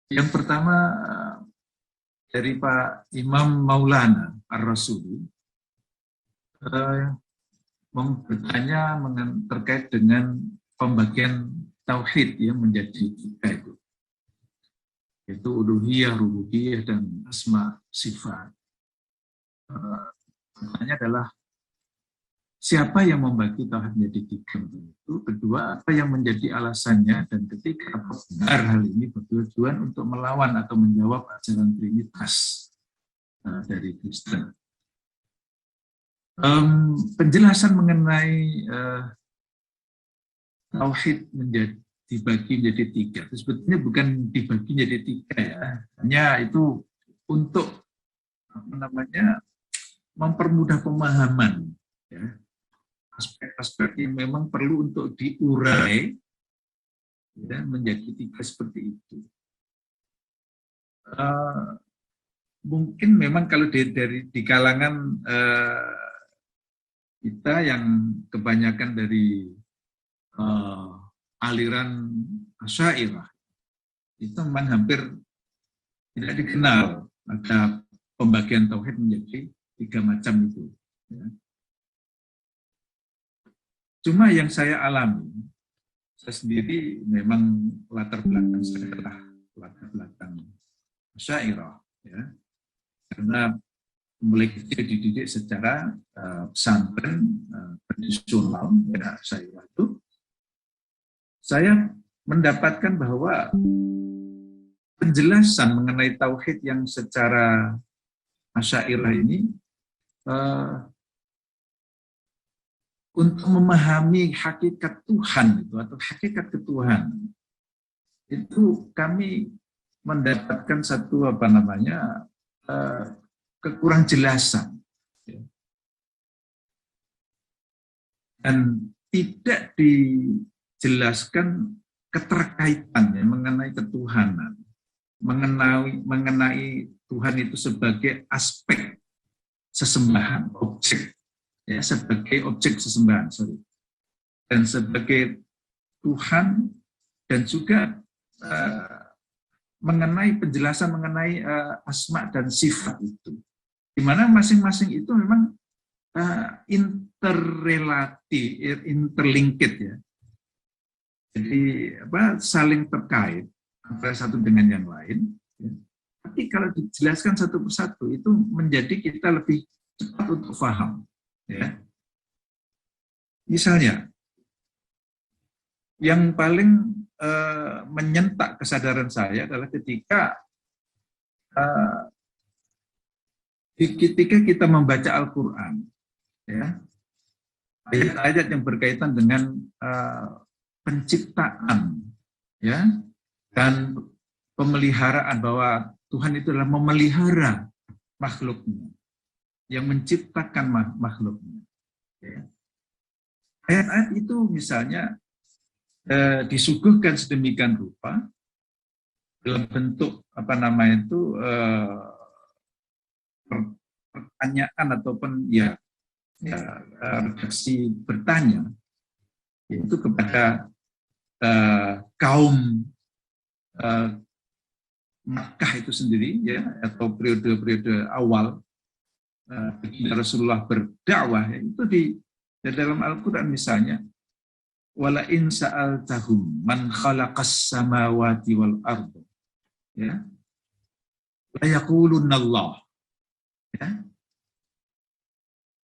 Yang pertama dari Pak Imam Maulana Ar-Rasuli bertanya terkait dengan pembagian tauhid yang menjadi tiga itu, yaitu uluhiyah, rububiyah, dan asma sifat. Pertanyaannya adalah siapa yang membagi tauhid menjadi tiga itu? Kedua, apa yang menjadi alasannya? Dan ketiga, apa benar hal ini bertujuan untuk melawan atau menjawab ajaran Trinitas dari Kristen? Penjelasan mengenai tauhid dibagi menjadi tiga. Itu sebetulnya bukan dibagi menjadi tiga ya, hanya itu untuk mempermudah pemahaman ya, aspek-aspek yang memang perlu untuk diurai ya, menjadi tiga seperti itu. Mungkin memang kalau di kalangan kita yang kebanyakan dari aliran Asy'ariyah itu memang hampir tidak dikenal ada pembagian tauhid menjadi tiga macam itu. Ya. Cuma yang saya alami, saya sendiri memang latar belakang saya adalah latar belakang Asy'ariyah, ya, karena mulai kecil dididik secara pesantren tradisional ya, saya mendapatkan bahwa penjelasan mengenai tauhid yang secara Asy'ariyah ini untuk memahami hakikat Tuhan itu atau hakikat ketuhanan itu kami mendapatkan satu kekurang jelasan dan tidak dijelaskan keterkaitannya mengenai ketuhanan, mengenai Tuhan itu sebagai aspek sesembahan, objek ya, sebagai objek sesembahan, dan sebagai Tuhan, dan juga mengenai penjelasan mengenai asma dan sifat itu, di mana masing-masing itu memang interlinked ya. Jadi saling terkait antara satu dengan yang lain. Ya. Tapi kalau dijelaskan satu persatu itu menjadi kita lebih cepat untuk paham. Ya. Misalnya, yang paling menyentak kesadaran saya adalah ketika kita membaca Al-Quran, ya, ayat-ayat yang berkaitan dengan penciptaan, ya, dan pemeliharaan, bahwa Tuhan itu adalah memelihara makhluknya, yang menciptakan makhluknya. Ya. Ayat-ayat itu misalnya disuguhkan sedemikian rupa dalam bentuk pertanyaan ataupun redaksi bertanya, yaitu kepada kaum Makkah itu sendiri, ya, atau periode-periode awal Rasulullah berdakwah, itu di dalam Al-Quran misalnya, wala in sa'altahum man khalaqas samawati wal arda, ya, la yaqulunna Allah, ya.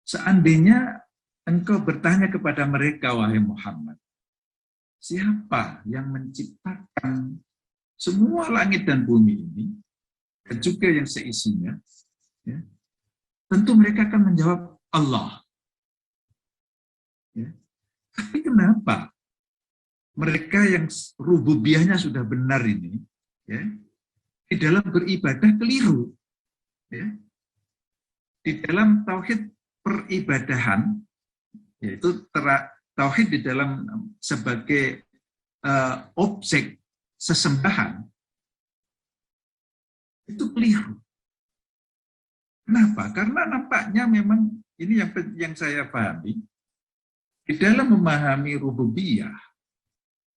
Seandainya engkau bertanya kepada mereka, wahai Muhammad, siapa yang menciptakan semua langit dan bumi ini, dan juga yang seisinya, ya, tentu mereka akan menjawab Allah. Ya. Tapi kenapa mereka yang rububiyahnya sudah benar ini, ya, di dalam beribadah keliru, ya, di dalam tauhid peribadahan, yaitu tauhid di dalam sebagai objek sesembahan, itu keliru. Kenapa? Karena nampaknya memang ini yang saya pahami, di dalam memahami rububiyah,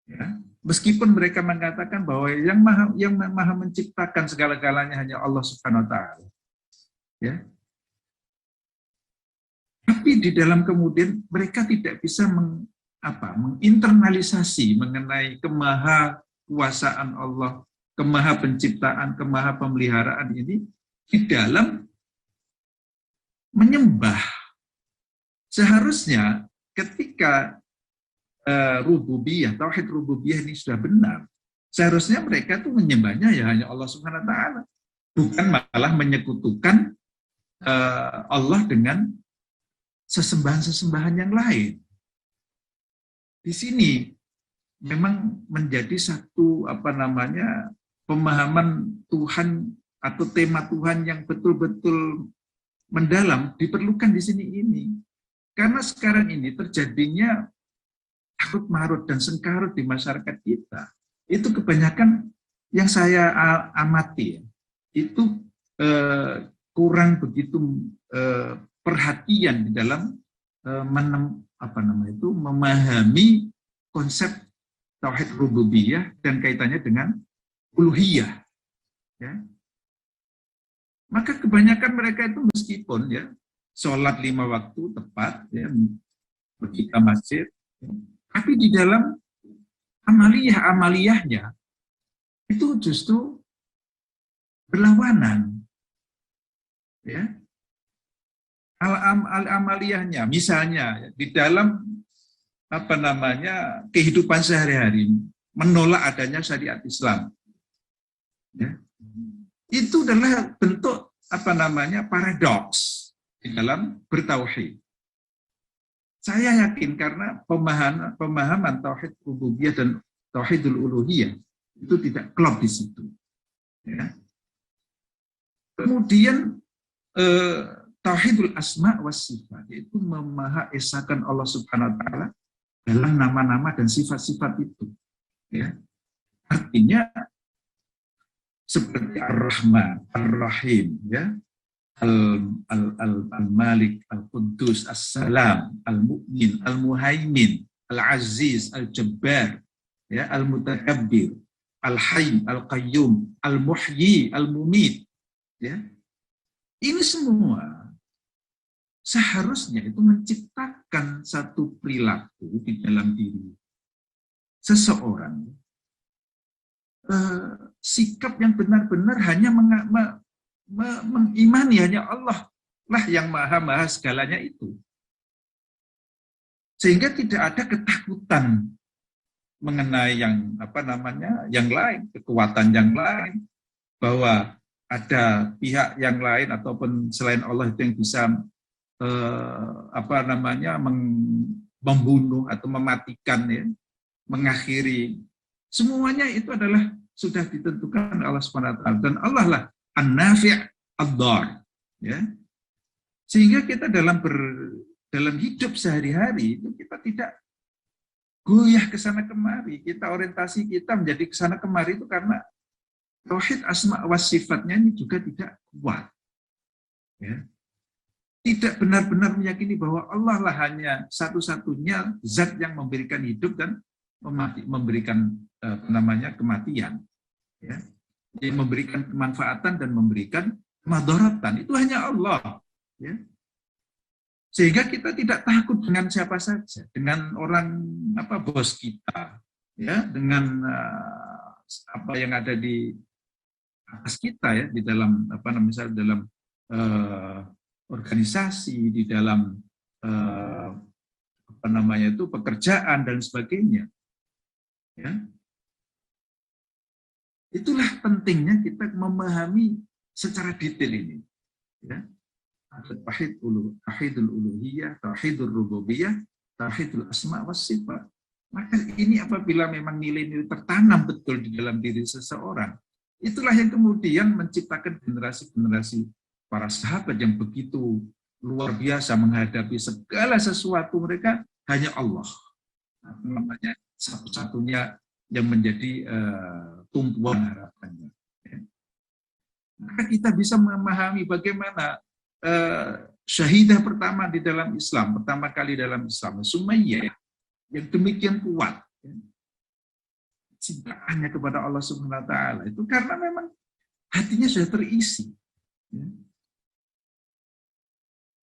ya, Meskipun mereka mengatakan bahwa yang maha menciptakan segala-galanya hanya Allah Subhanahu wa taala. Ya. Tapi di dalam kemudian mereka tidak bisa menginternalisasi mengenai kemahakuasaan Allah, kemaha penciptaan, kemaha pemeliharaan ini di dalam menyembah. Seharusnya ketika rububiyah, tauhid rububiyah ini sudah benar, seharusnya mereka tuh menyembahnya ya hanya Allah Subhanahu wa taala, bukan malah menyekutukan Allah dengan sesembahan-sesembahan yang lain. Di sini memang menjadi satu pemahaman Tuhan atau tema Tuhan yang betul-betul mendalam diperlukan di sini ini. Karena sekarang ini terjadinya takut marut dan sengkarut di masyarakat kita. Itu kebanyakan yang saya amati itu kurang begitu perhatian di dalam memahami konsep tauhid rububiyah dan kaitannya dengan uluhiyah. Ya. Maka kebanyakan mereka itu meskipun ya sholat 5 waktu tepat, ya, pergi ke masjid, ya, tapi di dalam amaliyahnya itu justru berlawanan. Ya. Amaliyahnya misalnya di dalam kehidupan sehari-hari menolak adanya syariat Islam. Ya. Itu adalah bentuk paradoks di dalam bertauhid. Saya yakin karena pemahaman tauhid rububiyah dan tauhidul uluhiyah itu tidak klop di situ. Ya. Kemudian tauhidul asma was sifat, yaitu memahaesakan Allah Subhanahu wa taala dalam nama-nama dan sifat-sifat itu. Ya. Artinya seperti Ar-Rahman, Ar-Rahim, ya. Al-Malik, Al-Quddus, As-Salam, Al-Mu'min, Al-Muhaimin, Al-Aziz, Al-Jabbar, ya, Al-Mutakabbir, Al-Hayy, Al-Qayyum, Al-Muhyi, Al-Mumit. Ya. Ini semua seharusnya itu menciptakan satu perilaku di dalam diri seseorang, sikap yang benar-benar hanya mengimani hanya Allah lah yang maha segalanya itu, sehingga tidak ada ketakutan mengenai yang yang lain, kekuatan yang lain, bahwa ada pihak yang lain ataupun selain Allah itu yang bisa membunuh atau mematikan, ya, mengakhiri. Semuanya itu adalah sudah ditentukan Allah Subhanahu wa taala, dan Allah lah an-nafi' ad-dar, ya. Sehingga kita dalam hidup sehari-hari itu kita tidak goyah ke sana kemari, kita orientasi kita menjadi ke sana kemari itu karena tauhid asma wa sifatnya ini juga tidak kuat. Ya. Tidak benar-benar meyakini bahwa Allah lah hanya satu-satunya zat yang memberikan hidup dan memberikan kematian. Ya. Yang memberikan kemanfaatan dan memberikan madaratan. Itu hanya Allah. Ya. Sehingga kita tidak takut dengan siapa saja, dengan orang bos kita, ya, dengan apa yang ada di atas kita, ya, di dalam misalnya dalam organisasi, di dalam pekerjaan dan sebagainya. Ya. Itulah pentingnya kita memahami secara detail ini. Ya. Tauhidul uluhiyah, tauhidul rububiyah, tauhidul asma was sifat. Maka ini apabila memang nilai-nilai tertanam betul di dalam diri seseorang, itulah yang kemudian menciptakan generasi-generasi para sahabat yang begitu luar biasa menghadapi segala sesuatu. Mereka hanya Allah. Namanya satu-satunya yang menjadi tumpuan harapannya. Maka kita bisa memahami bagaimana syahidah pertama di dalam Islam, pertama kali dalam Islam, Sumayyah, yang demikian kuat. cintaannya kepada Allah Subhanahu wa taala itu karena memang hatinya sudah terisi. Ya.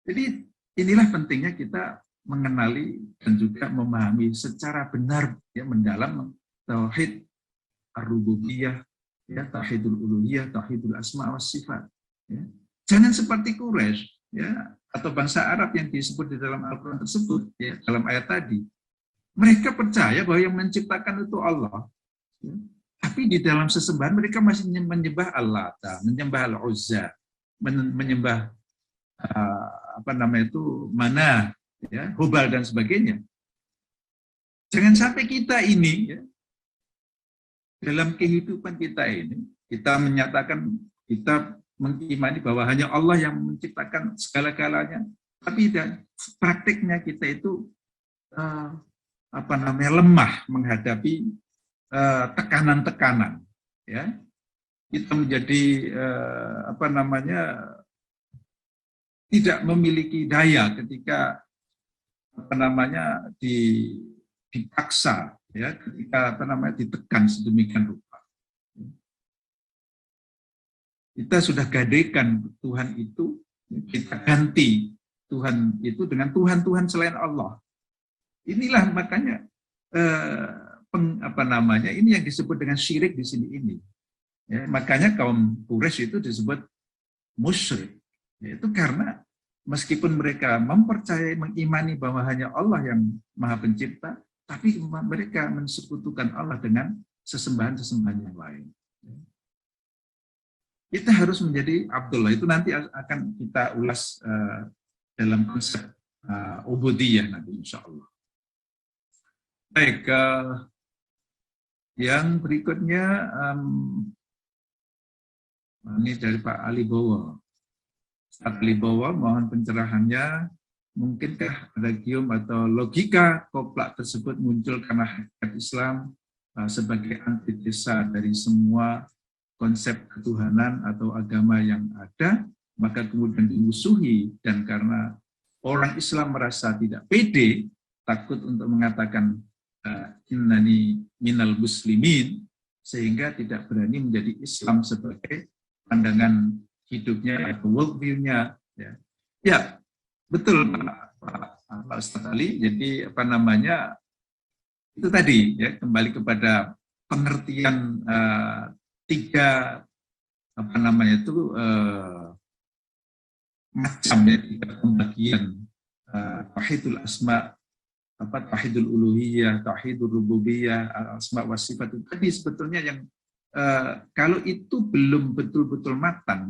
Jadi inilah pentingnya kita mengenali dan juga memahami secara benar ya mendalam tauhid ar-rububiyah, ya tauhidul uluhiyah, tauhidul asma was sifat. Ya. Jangan seperti Quraisy ya atau bangsa Arab yang disebut di dalam Al-Qur'an tersebut ya dalam ayat tadi. Mereka percaya bahwa yang menciptakan itu Allah. Ya. Tapi di dalam sesembahan mereka masih menyembah Allah, menyembah Al-Uzza, menyembah mana ya Hubal dan sebagainya. Jangan sampai kita ini ya, dalam kehidupan kita ini kita menyatakan kita mengimani bahwa hanya Allah yang menciptakan segala-galanya, tapi praktiknya kita itu lemah menghadapi tekanan-tekanan ya. Kita menjadi tidak memiliki daya ketika dipaksa ya, ketika ditekan sedemikian rupa. Kita sudah gadekan Tuhan itu, kita ganti Tuhan itu dengan Tuhan-Tuhan selain Allah. Inilah makanya ini yang disebut dengan syirik di sini ini. Ya, makanya kaum Quraisy itu disebut musyrik. Itu karena meskipun mereka mempercayai, mengimani bahwa hanya Allah yang Maha Pencipta, tapi mereka mensekutukan Allah dengan sesembahan-sesembahan yang lain. Kita harus menjadi Abdullah. Itu nanti akan kita ulas dalam konsep ubudiyah nanti insya Allah. Baik, yang berikutnya ini dari Pak Ali Bowo. Pak Ali Bowo, mohon pencerahannya. Mungkinkah regium atau logika koplak tersebut muncul karena hakikat Islam sebagai antitesa dari semua konsep ketuhanan atau agama yang ada, maka kemudian dimusuhi, dan karena orang Islam merasa tidak pede, takut untuk mengatakan innani minal muslimin, sehingga tidak berani menjadi Islam sebagai pandangan hidupnya atau worldview-nya. Ya, betul Pak Ustadz Ali. Jadi itu tadi ya, kembali kepada pengertian tiga macam ya, tiga pembagian tauhidul asma, tauhidul uluhiyah, tauhidul rububiyah, asma wa sifat. Itu tadi sebetulnya yang kalau itu belum betul-betul matang,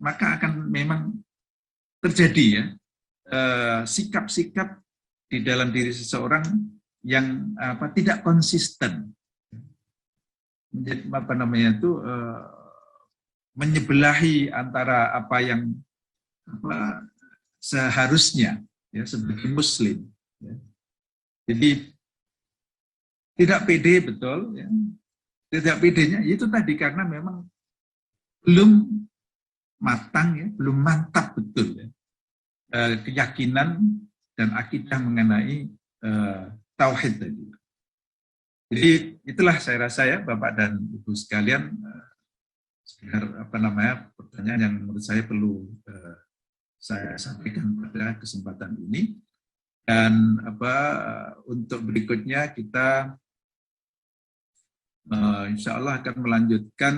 maka akan memang terjadi ya sikap-sikap di dalam diri seseorang yang tidak konsisten, menyebelahi antara apa yang seharusnya ya sebagai Muslim. Ya. Jadi tidak pede, betul ya. Tidak pedenya itu tadi karena memang belum matang ya, belum mantap betul ya, keyakinan dan akidah mengenai tauhid tadi. Jadi itulah saya rasa ya Bapak dan Ibu sekalian, sekedar pertanyaan yang menurut saya perlu saya sampaikan pada kesempatan ini. Dan untuk berikutnya kita insya Allah akan melanjutkan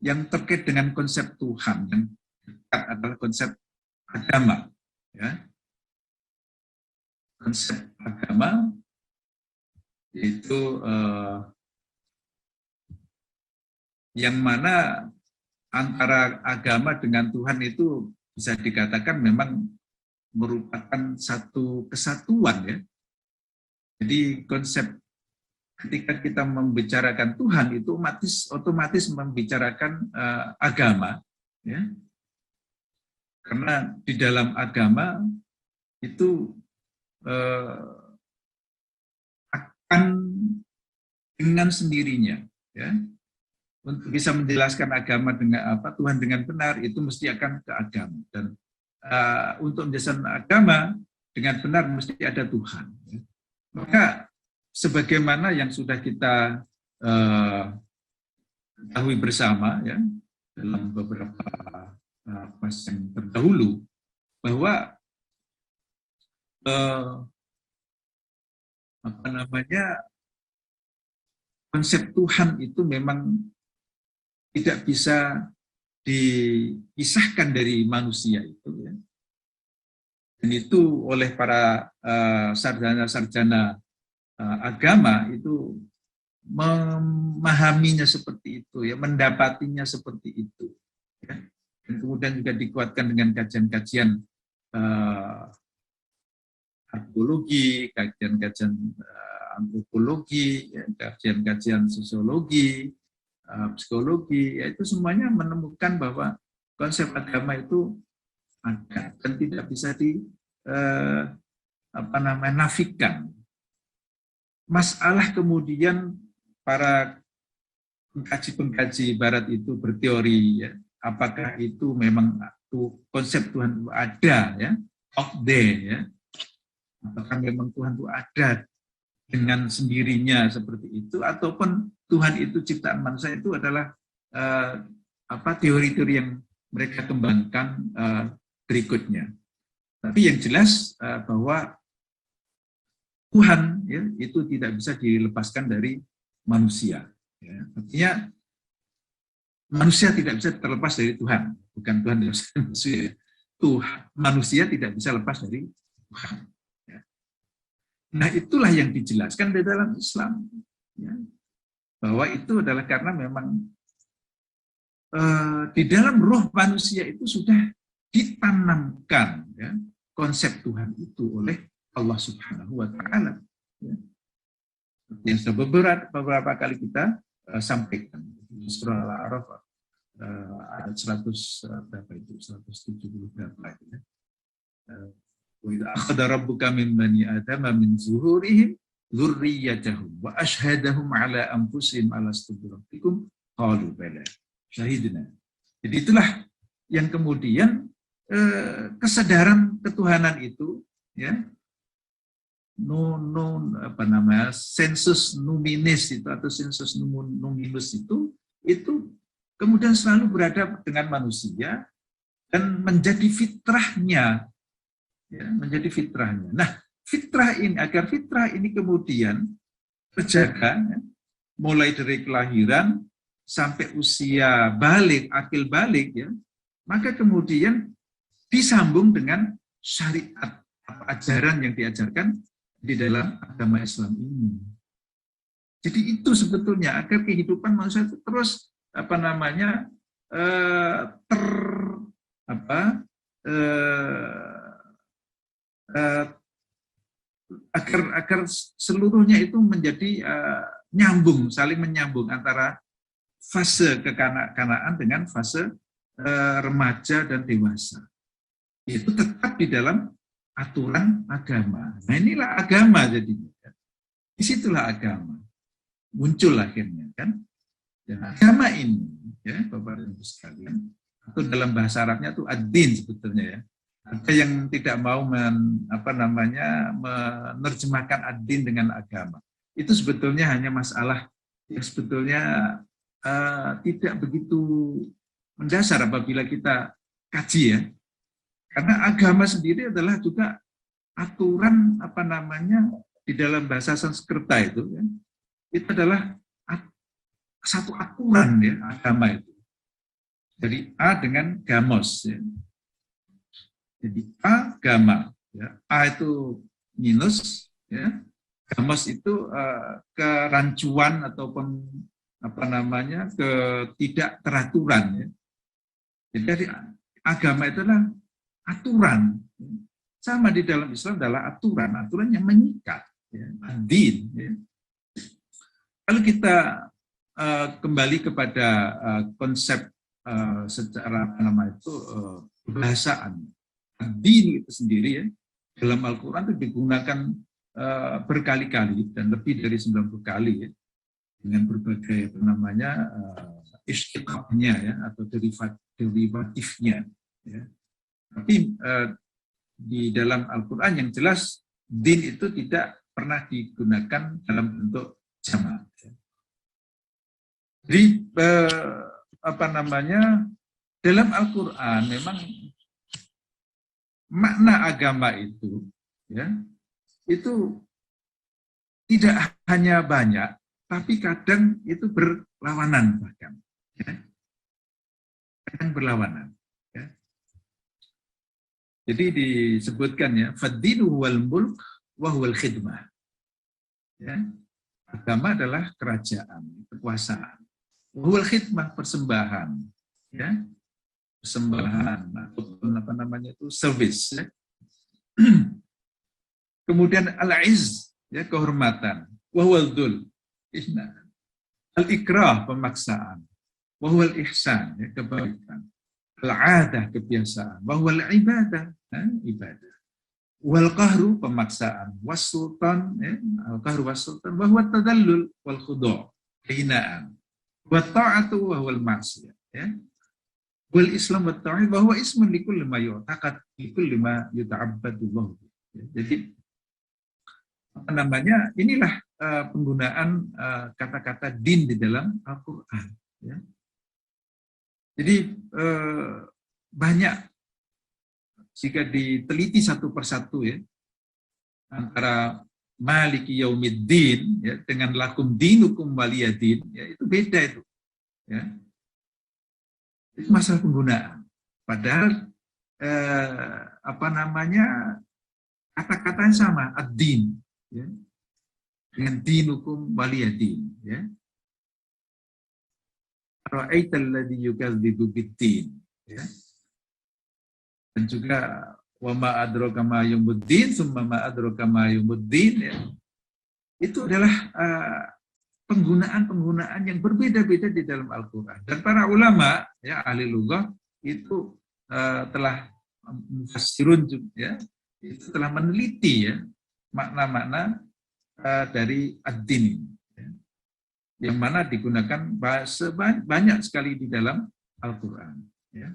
yang terkait dengan konsep Tuhan, yang dekat adalah konsep agama. Ya. Konsep agama yaitu yang mana antara agama dengan Tuhan itu bisa dikatakan memang merupakan satu kesatuan ya. Jadi konsep ketika kita membicarakan Tuhan itu otomatis membicarakan agama, ya. Karena di dalam agama itu akan dengan sendirinya, ya. Untuk bisa menjelaskan agama dengan Tuhan dengan benar itu mesti akan ke agama, dan untuk menjelaskan agama dengan benar mesti ada Tuhan. Ya. Maka sebagaimana yang sudah kita ketahui bersama ya dalam beberapa pas yang terdahulu, bahwa konsep Tuhan itu memang tidak bisa dipisahkan dari manusia itu ya. Dan itu oleh para sarjana-sarjana agama itu memahaminya seperti itu ya, mendapatinya seperti itu ya. Dan kemudian juga dikuatkan dengan kajian-kajian arkeologi, kajian-kajian antropologi, ya, kajian-kajian sosiologi, psikologi, ya itu semuanya menemukan bahwa konsep agama itu ada dan tidak bisa nafikan. Masalah kemudian para pengkaji-pengkaji Barat itu berteori, ya, apakah itu memang konsep Tuhan itu ada, ya, out there, ya, apakah memang Tuhan itu ada dengan sendirinya seperti itu, ataupun Tuhan itu ciptaan manusia itu adalah teori-teori yang mereka kembangkan berikutnya. Tapi yang jelas bahwa Tuhan ya, itu tidak bisa dilepaskan dari manusia. Ya. Artinya manusia tidak bisa terlepas dari Tuhan, bukan Tuhan dari manusia. Tuhan, manusia tidak bisa lepas dari Tuhan. Ya. Nah itulah yang dijelaskan di dalam Islam, ya. Bahwa itu adalah karena memang di dalam roh manusia itu sudah ditanamkan ya, konsep Tuhan itu oleh Allah Subhanahu wa Ta'ala. Ya. Yang sudah beberapa kali kita sampaikan. Surah Al-A'raf ayat 100 berapa itu? 170 berapa itu ya. Wa idza akhadha rabbuka min bani adama min zuhurihim dzurriyyatahum wa ashhadahum ala anfusihim alastu birabbikum qalu bala syahidna. Jadi itulah yang kemudian kesadaran ketuhanan itu ya sensus numinis itu atau sensus numinus itu kemudian selalu berada dengan manusia dan menjadi fitrahnya ya, menjadi fitrahnya. Nah, agar fitrah ini kemudian terjaga ya, mulai dari kelahiran sampai usia balik, akil balik ya, maka kemudian disambung dengan syariat, ajaran yang diajarkan di dalam agama Islam ini. Jadi itu sebetulnya agar kehidupan manusia itu terus agar seluruhnya itu menjadi nyambung, saling menyambung antara fase kekanak-kanakan dengan fase remaja dan dewasa. Itu tetap di dalam aturan agama. Nah inilah agama jadinya. Disitulah agama muncul akhirnya kan. Dan agama ini ya Bapak dan Ibu sekalian, atau dalam bahasa Arabnya itu ad-din sebetulnya ya. Ada yang tidak mau menerjemahkan ad-din dengan agama. Itu sebetulnya hanya masalah yang sebetulnya tidak begitu mendasar apabila kita kaji ya. Karena agama sendiri adalah juga aturan di dalam bahasa Sanskerta itu ya. Itu adalah satu aturan ya agama itu. Jadi A dengan gamos ya. Jadi agama ya. A itu minus ya. Gamos itu kerancuan ataupun ketidakteraturan ya. Jadi agama itu adalah aturan. Sama di dalam Islam adalah aturan yang mengikat ya. Din ya. Kalau kita kembali kepada konsep secara bahasaan, din itu sendiri ya, dalam Al-Quran itu digunakan berkali-kali dan lebih dari 90 kali ya, dengan berbagai istiqaqnya ya, atau derivatifnya ya. Tapi di dalam Al-Quran yang jelas din itu tidak pernah digunakan dalam bentuk jamak. Jadi dalam Al-Quran memang makna agama itu, ya, itu tidak hanya banyak, tapi kadang itu berlawanan bahkan. Ya. Kadang berlawanan. Ya. Jadi disebutkan ya, fad-dinu wal mulk wa huwal khidmah. Ya. Agama adalah kerajaan, kekuasaan. Wa huwal khidmah, persembahan. Ya. Persembahan atau service. Ya. Kemudian al-izz, ya, kehormatan, wa huwal dzul, al-ikrah, pemaksaan, wa huwal ihsan, ya, kebaikan, al-adah, kebiasaan, wa huwal ibadah, ya, ibadah, wal qahru, pemaksaan, was sultan, ya, al-qahru was sultan, wa huwa tadallul wal khudu', kehinaan, wa ta'atu wa huwal ma'siyah, ya. Wal Islam wa ta'id wa huwa ismun likulli ma yu'taqad likulli ma yuta'abbadullah. Jadi inilah penggunaan kata-kata din di dalam Al-Quran. Ya. Jadi banyak jika diteliti satu persatu, ya, antara maliki yaumiddin, ya, dengan lakum dinukum waliyadin, ya, itu beda itu. Ya. Itu masalah penggunaan. Padahal kata-katanya sama, ad-din. Ya. Dengan dinukum waliyadin, ya. Ra'aital ladzi yukadzibu bid-din, ya. Dan juga wa ma adraka ma yaumuddin tsumma ma adraka ma yaumuddin, ya. Itu adalah penggunaan-penggunaan yang berbeda-beda di dalam Al-Qur'an. Dan para ulama, ya, ahli lughah itu telah mufassirun, ya, itu telah meneliti, ya, makna-makna dari ad-din, ya, yang mana digunakan banyak sekali di dalam Al-Quran. Ya.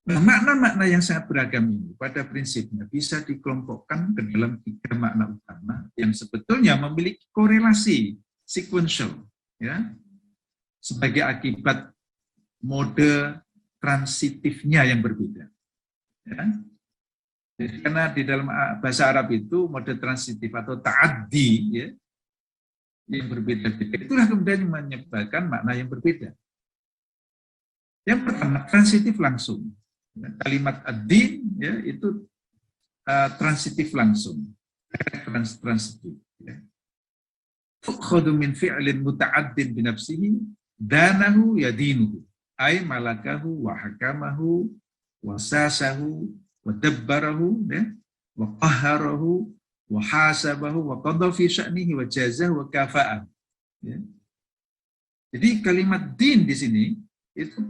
Nah, makna-makna yang sangat beragam ini pada prinsipnya bisa dikelompokkan ke dalam 3 makna utama yang sebetulnya memiliki korelasi sequential, ya, sebagai akibat mode transitifnya yang berbeda. Ya. Jadi, karena di dalam bahasa Arab itu mode transitif atau ta'addi, ya, yang berbeda-beda, itulah kemudian menyebabkan makna yang berbeda. Yang pertama, transitif langsung. Kalimat ad-din, ya, itu transitif langsung, transitif. Ya. Tukhadu min fi'lin muta'addin binafsihi danahu yadinuhu ay malakahu wa hakamahu wa sasahu wa dabbarahu, ya, wa qahharahu wa hasabahu wa qadha fi sya'nihi wa jazahu wa kafa'ah. Ya. Jadi kalimat din di sini itu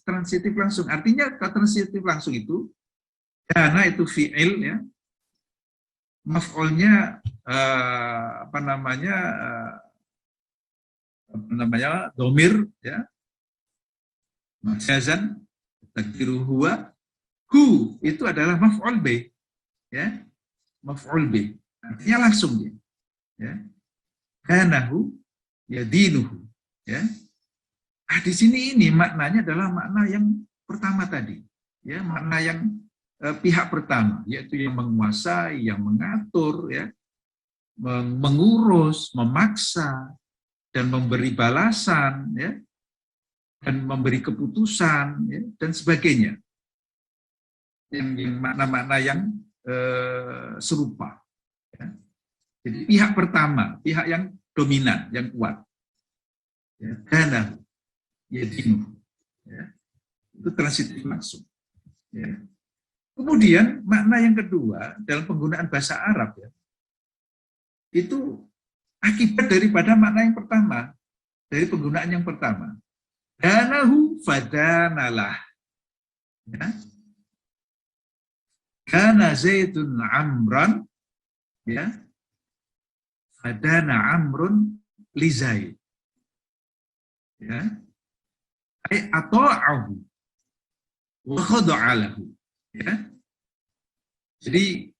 transitif langsung. Artinya transitif langsung itu dana itu fi'il, ya. Maf'ulnya domir, ya. Majazan takdiru huwa, hu itu adalah maf'ul bih, ya. Maf'ul bih. Artinya langsung dia. Ya. Danahu yadinuhu, ya. Di sini ini maknanya adalah makna yang pertama tadi, ya, makna yang pihak pertama, yaitu yang menguasai, yang mengatur, ya, mengurus, memaksa, dan memberi balasan, ya, dan memberi keputusan, ya, dan sebagainya. Yang makna-makna yang serupa. Ya. Jadi pihak pertama, pihak yang dominan, yang kuat. Ya, dana, yadinu, ya. Itu transitif langsung. Ya. Kemudian makna yang kedua dalam penggunaan bahasa Arab, ya, itu akibat daripada makna yang pertama, dari penggunaan yang pertama. Danahu fadanalah. Ya. Kana Zaidun amran, ya. Fadana amrun li Zaid. Ya. Ata'ahu wa khada'alahu. Ya. Jadi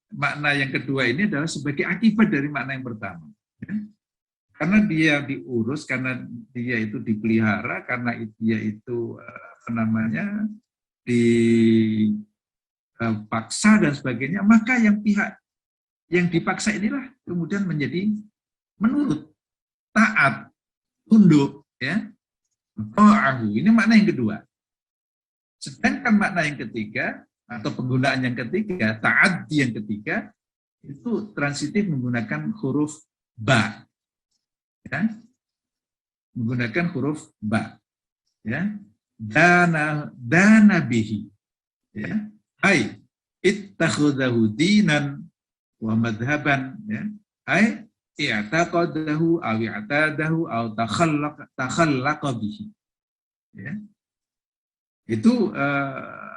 makna yang kedua ini adalah sebagai akibat dari makna yang pertama. Ya. Karena dia diurus, karena dia itu dipelihara, karena dia itu apa namanya dipaksa dan sebagainya, maka yang pihak yang dipaksa inilah kemudian menjadi menurut, taat, tunduk, ya. Ini makna yang kedua. Sedangkan makna yang ketiga atau penggunaan yang ketiga, ta'addi yang ketiga, itu transitif menggunakan huruf ba. Ya. Menggunakan huruf ba. Ya. Dana bihi. Ya. Ai ittakhadhahu dinan wa madhaban, ya. Ai i'taqadahu aw i'tadahu aw takhallaqa bihi. Ya. Itu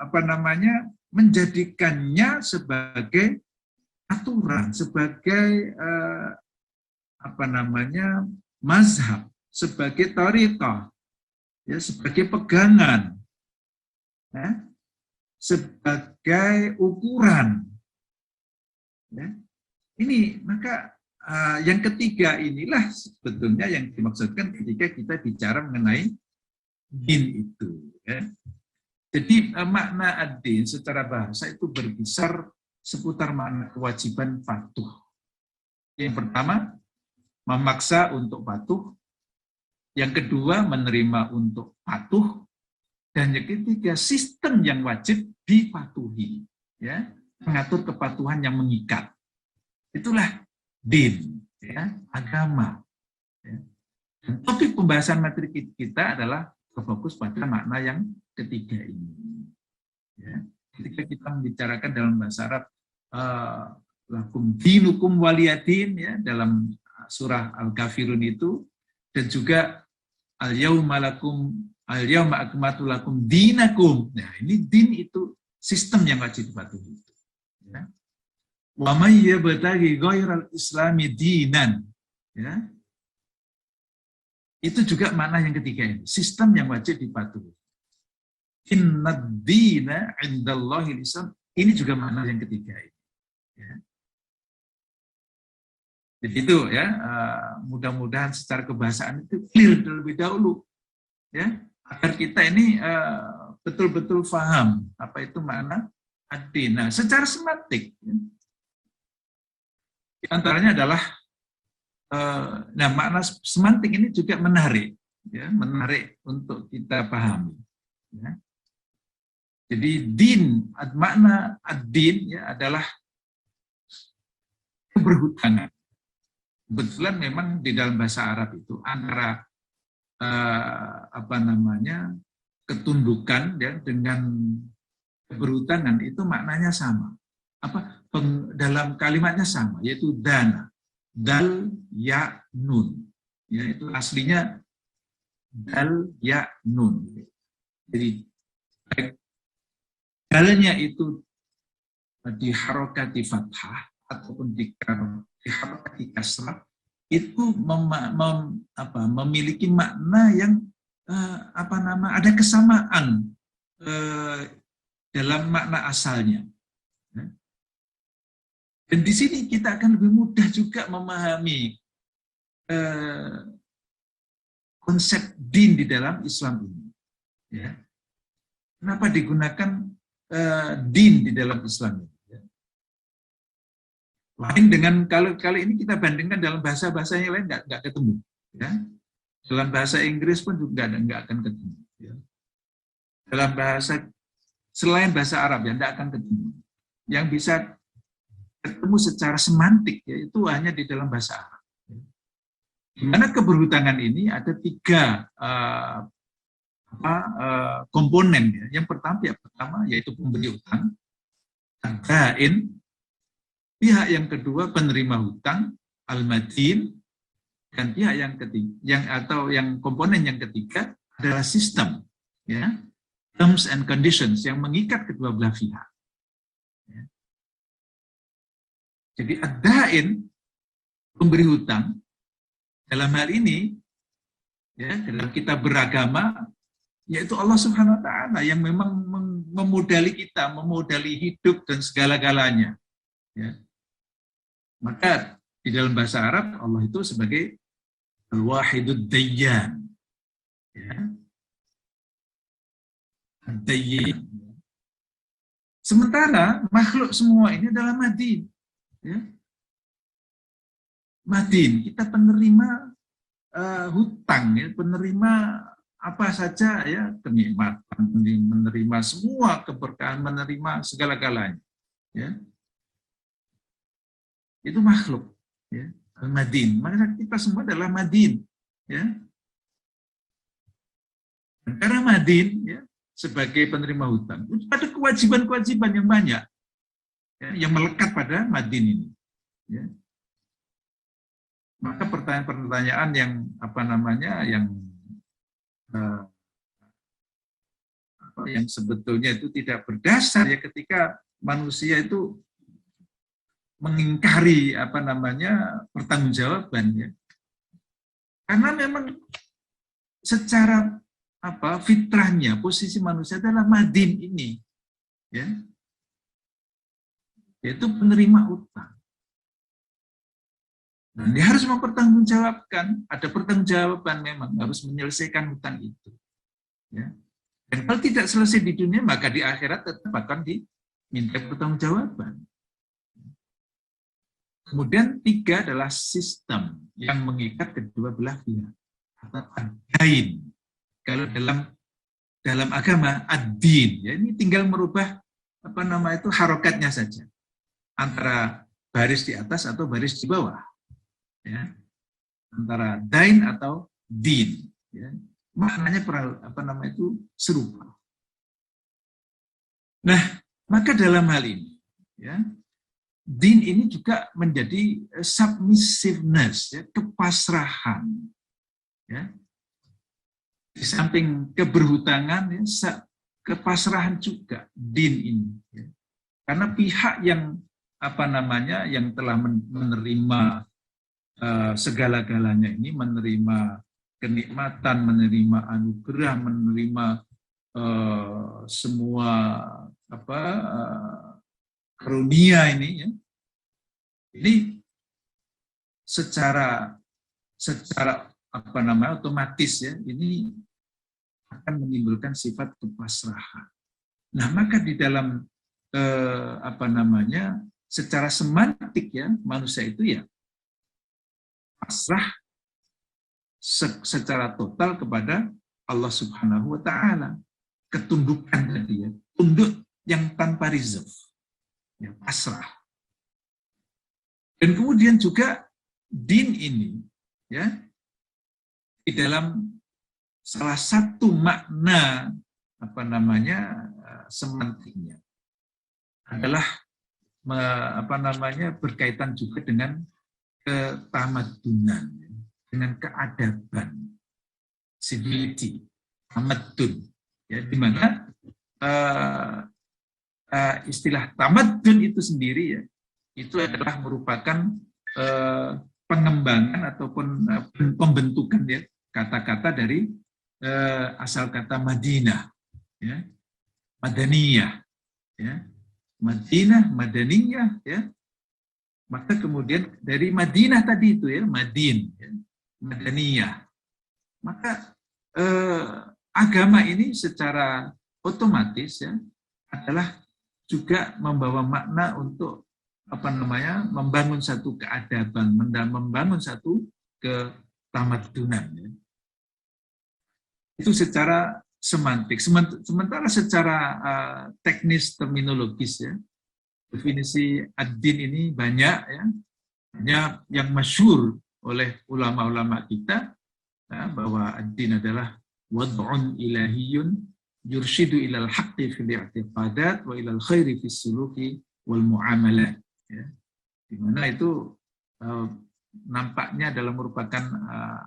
apa namanya, menjadikannya sebagai aturan, sebagai apa namanya, mazhab, sebagai thariqah, ya, sebagai pegangan, ya, sebagai ukuran. Ya. Ini maka yang ketiga inilah sebetulnya yang dimaksudkan ketika kita bicara mengenai din itu. Ya. Jadi makna ad-din secara bahasa itu berkisar seputar makna kewajiban patuh. Yang pertama, memaksa untuk patuh. Yang kedua, menerima untuk patuh. Dan yang ketiga, sistem yang wajib dipatuhi. Ya, mengatur kepatuhan yang mengikat. Itulah din, ya, agama. Ya. Dan topik pembahasan materi kita adalah berfokus pada makna yang ketiga ini. Ya. Ketika kita membicarakan dalam bahasa Arab, lakum dinukum waliyadin, ya, dalam surah Al-Kafirun itu, dan juga al-yauma akmaltu lakum dinakum. Nah, ini din itu sistem yang wajib dipatuhi. Ya. Wa may yabtaghi ghairal islami dinan. Ya. Itu juga makna yang ketiga ini, sistem yang wajib dipatuhi. Innad dina indallahil Islam, ini juga makna yang ketiga ini. Ya. Jadi itu, ya, mudah-mudahan secara kebahasaan itu clear terlebih dahulu, ya, agar kita ini betul-betul paham apa itu makna ad-din. Nah, secara semantik, ya, di antaranya adalah nah, makna semantik ini juga menarik, ya, menarik untuk kita pahami. Ya. Jadi din, makna ad-din, ya, adalah keberhutangan. Kebetulan memang di dalam bahasa Arab itu antara apa namanya, ketundukan, ya, dengan keberhutanan itu maknanya sama. Dalam kalimatnya sama, yaitu dana. Dal ya nun, ya, itu aslinya dal ya nun. Jadi dalnya itu diharokati fathah ataupun diharokati kasrah, itu memiliki makna yang ada kesamaan dalam makna asalnya. Dan di sini kita akan lebih mudah juga memahami konsep din di dalam Islam ini. Ya. Kenapa digunakan din di dalam Islam ini? Ya. Lain dengan kalau kali ini kita bandingkan dalam bahasa-bahasa yang lain nggak ketemu. Ya. Dalam bahasa Inggris pun juga nggak akan ketemu. Ya. Dalam bahasa selain bahasa Arab ya nggak akan ketemu. Yang bisa ketemu secara semantik, yaitu hanya di dalam bahasa Arab. Di mana keberhutangan ini ada tiga komponen. Ya. Yang pertama yaitu pemberi hutang, dain, pihak yang kedua penerima hutang, al-madin, dan pihak yang ketiga, yang komponen yang ketiga adalah sistem, ya, terms and conditions yang mengikat kedua belah pihak. Ya. Jadi ad-dain, pemberi hutang, dalam hal ini, ya, dalam kita beragama, yaitu Allah Subhanahu Wa Taala yang memang memodali kita, memodali hidup dan segala-galanya. Ya. Maka di dalam bahasa Arab Allah itu sebagai Al-Wahidud Dayyan. Ya. Dayyan. Sementara makhluk semua ini adalah madin. Ya. Madin, kita penerima hutang, ya, penerima apa saja, ya, kenikmatan, menerima semua keberkahan, menerima segala-galanya. Ya. Itu makhluk, ya, madin. Maka kita semua adalah madin. Ya. Dan karena madin, ya, sebagai penerima hutang, itu ada kewajiban-kewajiban yang banyak, ya, yang melekat pada madin ini. Ya. Maka pertanyaan-pertanyaan yang yang sebetulnya itu tidak berdasar, ya, ketika manusia itu mengingkari pertanggungjawaban, ya. Karena memang secara fitrahnya posisi manusia adalah madin ini, ya, yaitu penerima utang. Dan dia harus mempertanggungjawabkan, ada pertanggungjawaban, memang harus menyelesaikan hutang itu. Ya. Dan kalau tidak selesai di dunia, maka di akhirat tetap akan diminta pertanggungjawaban. Kemudian 3 adalah sistem yang mengikat kedua belah pihak. Atau ad-dain. Kalau dalam agama, ad-din, ya, ini tinggal merubah harokatnya saja. Antara baris di atas atau baris di bawah. Ya, antara dain atau din, ya, maknanya serupa. Nah, maka dalam hal ini, ya, din ini juga menjadi submissiveness, ya, kepasrahan, ya. Di samping keberhutangan, ya, kepasrahan juga din ini, ya. Karena pihak yang yang telah menerima segala-galanya ini, menerima kenikmatan, menerima anugerah, menerima semua karunia ini, ya. Ini secara otomatis, ya, ini akan menimbulkan sifat kepasrahan. Nah, maka di dalam secara semantik, ya, manusia itu, ya, pasrah secara total kepada Allah Subhanahu wa Ta'ala. Ketundukan tadi, ya, tunduk yang tanpa reserve, ya, pasrah. Dan kemudian juga din ini, ya, di dalam salah satu makna semantiknya adalah berkaitan juga dengan ketamadunan, dengan keadaban, civility, tamadun, ya, di mana istilah tamadun itu sendiri, ya, itu adalah merupakan pengembangan ataupun pembentukan, ya, kata-kata dari asal kata Madinah, ya, Madaniyah, ya, Madinah, Madaniyah, ya. Maka kemudian dari Madinah tadi itu, ya, Madin, ya, Madaniyah. Maka agama ini secara otomatis, ya, adalah juga membawa makna untuk membangun satu keadaban, membangun satu ketamadunan, ya. Itu secara semantik. Sementara secara teknis terminologis, ya, definisi ad-din ini banyak, ya, banyak yang masyhur oleh ulama-ulama kita, ya, bahwa ad-din adalah wad'un ilahiyun yurshidu ilal haqqi fil i'tiqadat wa ilal khairi fis suluki wal muamalat, ya. Di mana itu nampaknya adalah merupakan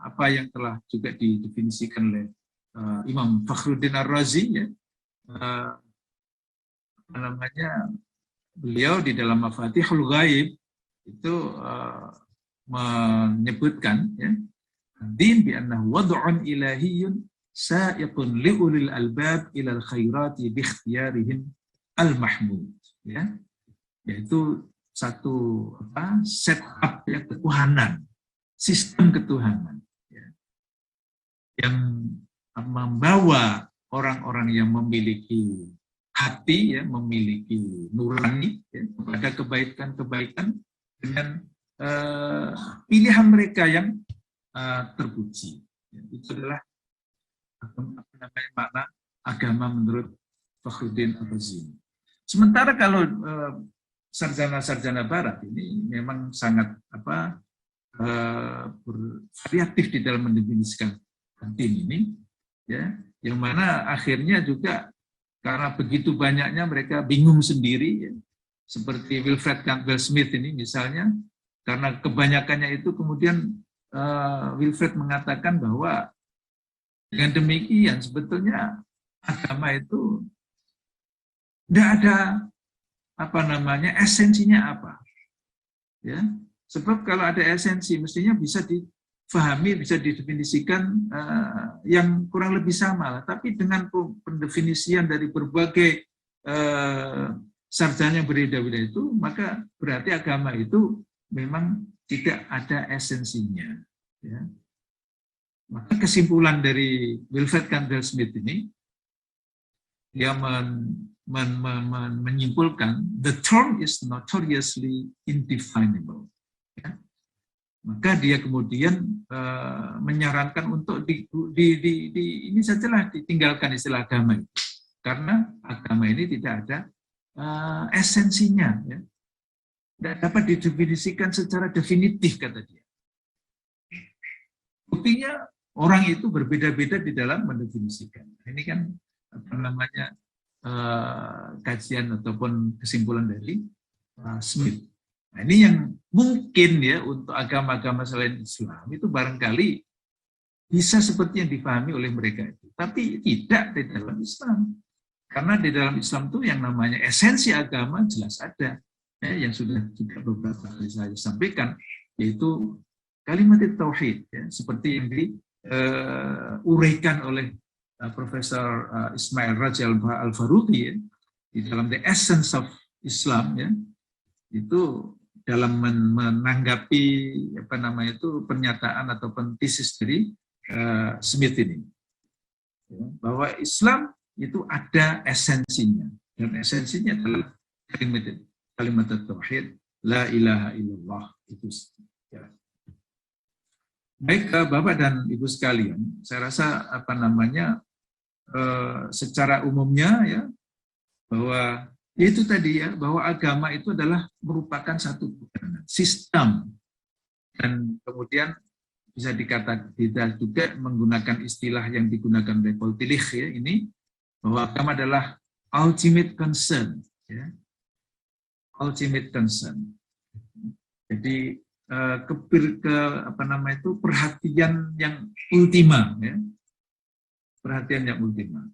apa yang telah juga didefinisikan oleh Imam Fakhruddin Ar-Razi, ya, beliau di dalam Mafatihul Ghaib itu menyebutkan, ya, din bi annahu wad'un ilahiyyun sa'iqun liulil albab ilal khairati bi ikhtiyarihim al-mahmud, ya, yaitu satu setup ya, ketuhanan, sistem ketuhanan ya, yang membawa orang-orang yang memiliki hati ya, memiliki nurani ya, kepada kebaikan-kebaikan dengan pilihan mereka yang terpuji. Ya, itu adalah makna agama menurut Fakhruddin Ar-Razi. Sementara kalau sarjana-sarjana Barat ini memang sangat variatif di dalam mendefinisikan din ini, ya, yang mana akhirnya juga karena begitu banyaknya mereka bingung sendiri, ya, seperti Wilfred Cantwell Smith ini misalnya, karena kebanyakannya itu kemudian Wilfred mengatakan bahwa dengan demikian sebetulnya agama itu tidak ada esensinya apa, ya, sebab kalau ada esensi mestinya bisa difahami, bisa didefinisikan yang kurang lebih sama, tapi dengan pendefinisian dari berbagai sarjana yang berbeda-beda itu, maka berarti agama itu memang tidak ada esensinya, ya. Maka kesimpulan dari Wilfred Cantwell Smith ini, dia menyimpulkan the term is notoriously indefinable. Ya. Maka dia kemudian menyarankan untuk ini sajalah ditinggalkan istilah agama itu, karena agama ini tidak ada esensinya, ya. Tidak dapat didefinisikan secara definitif, kata dia. Buktinya orang itu berbeda-beda di dalam mendefinisikan. Ini kan kajian ataupun kesimpulan dari Smith. Nah, ini yang mungkin ya untuk agama-agama selain Islam itu barangkali bisa seperti yang dipahami oleh mereka itu, tapi tidak di dalam Islam. Karena di dalam Islam itu yang namanya esensi agama jelas ada, ya, yang sudah juga beberapa kali saya sampaikan, yaitu kalimat tauhid, ya, seperti yang diuraikan oleh Profesor Ismail Raja Al-Faruqi, ya, di dalam The Essence of Islam, ya, itu dalam menanggapi pernyataan atau tesis dari Smith ini, ya, bahwa Islam itu ada esensinya, dan esensinya adalah kalimat tauhid, la ilaha illallah, itu. Ya. Baik, Bapak dan Ibu sekalian, saya rasa secara umumnya ya, bahwa itu tadi ya, bahwa agama itu adalah merupakan satu sistem, dan kemudian bisa dikatakan tidak juga menggunakan istilah yang digunakan oleh Paul Tillich ya, ini bahwa agama adalah ultimate concern, ya, ultimate concern. Jadi perhatian yang ultima, ya, perhatian yang ultima.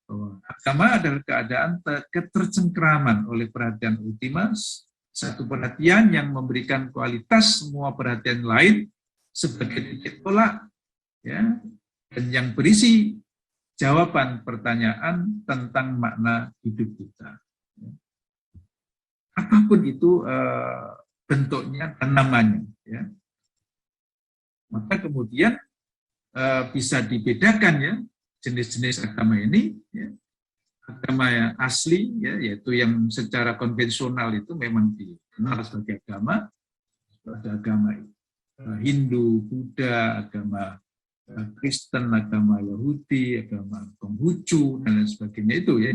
Bahwa agama adalah keadaan ketercengkraman oleh perhatian ultima, satu perhatian yang memberikan kualitas semua perhatian lain sebagai titik tolak, ya, dan yang berisi jawaban pertanyaan tentang makna hidup kita. Apapun itu bentuknya dan namanya, ya. Maka kemudian bisa dibedakan ya jenis-jenis agama ini, ya. Agama yang asli, ya, yaitu yang secara konvensional itu memang dikenal sebagai agama, ada agama Hindu, Buddha, agama Kristen, agama Yahudi, agama Konghucu, dan lain sebagainya itu, ya,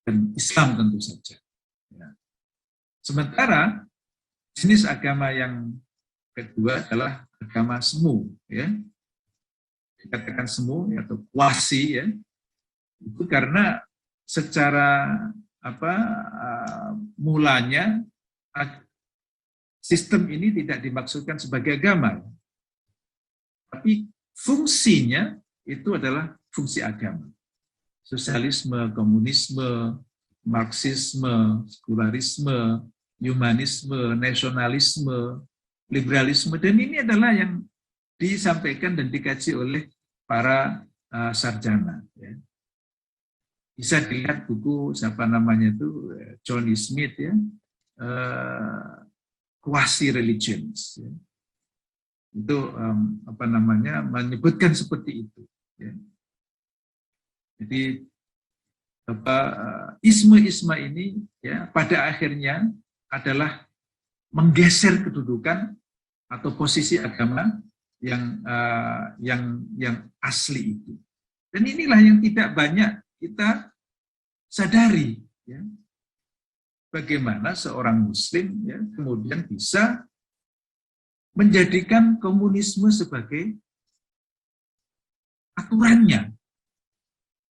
dan Islam tentu saja. Ya. Sementara jenis agama yang kedua adalah agama semu, ya, dikatakan semu atau kuasi, ya, itu karena secara mulanya sistem ini tidak dimaksudkan sebagai agama, tapi fungsinya itu adalah fungsi agama. Sosialisme, komunisme, Marxisme, sekularisme, humanisme, nasionalisme, liberalisme, dan ini adalah yang disampaikan dan dikaji oleh para sarjana. Ya. Bisa dilihat buku John Smith, ya, quasi religions. Ya. Itu menyebutkan seperti itu. Ya. Jadi isme-isme ini ya pada akhirnya adalah menggeser kedudukan atau posisi agama yang asli itu. Dan inilah yang tidak banyak kita sadari. Ya. Bagaimana seorang Muslim ya, kemudian bisa menjadikan komunisme sebagai aturannya.